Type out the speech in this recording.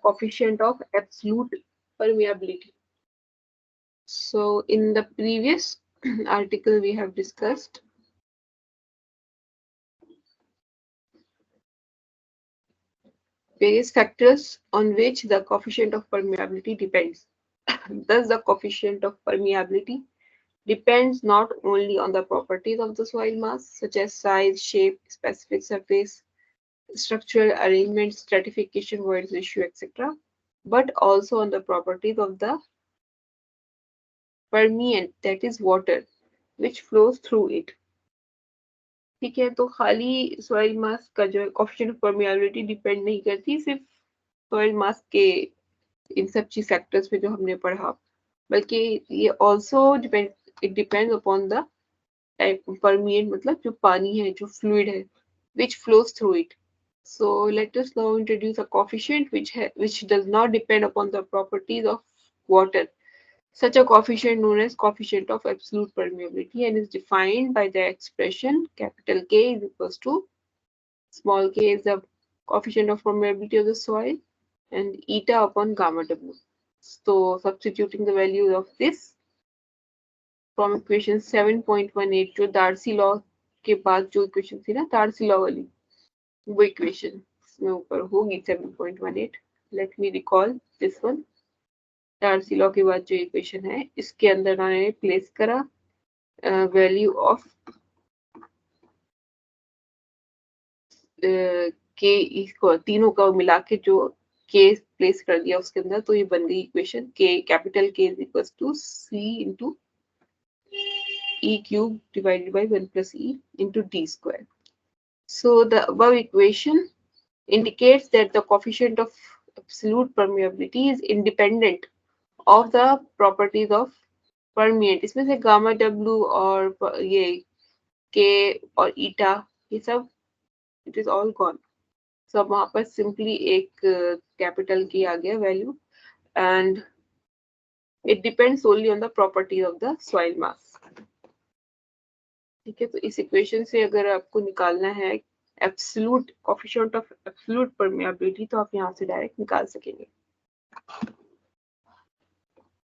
coefficient of absolute permeability. So in the previous article we have discussed various factors on which the coefficient of permeability depends. Thus, the coefficient of permeability depends not only on the properties of the soil mass, such as size, shape, specific surface, structural arrangement, stratification, void ratio, etc., but also on the properties of the permeant, that is water, which flows through it. ठीक है, तो खाली soil मास का जो coefficient of permeability depend नहीं करती सिर्फ soil मास के इन सब चीज फैक्टर्स पे जो हमने पढ़ा, बल्कि ये also depend, it depends upon the type permeant, मतलब जो पानी है, जो फ्लूइड है, which flows through it. So let us now introduce a coefficient which does not depend upon the properties of water. Such a coefficient known as coefficient of absolute permeability and is defined by the expression capital K is equals to small k is the coefficient of permeability of the soil and eta upon gamma W. So substituting the values of this from equation 7.18 जो Darcy law के बाद जो equation थी ना, Darcy law वाली वो equation इसमें ऊपर होगी 7.18. Let me recall this one. Darcy law के बाद जो इक्वेशन है इसके अंदर मैंने प्लेस करा वैल्यू ऑफ के, इसको तीनों का मिला के जो के प्लेस कर दिया उसके अंदर, तो ये बन गई इक्वेशन के capital K is equal to C into e cube divided by 1 plus e into d square. So the above equation indicates that the coefficient of absolute permeability is independent of the properties of permeate. इसमें से gamma w और ये k और eta ये सब it is all gone. So वहां पर simply एक capital K आ गया value and it depends solely on the properties of the soil mass. ठीक है, तो इस इक्वेशन से अगर आपको निकालना है absolute coefficient of absolute permeability तो आप यहाँ से डायरेक्ट निकाल सकेंगे.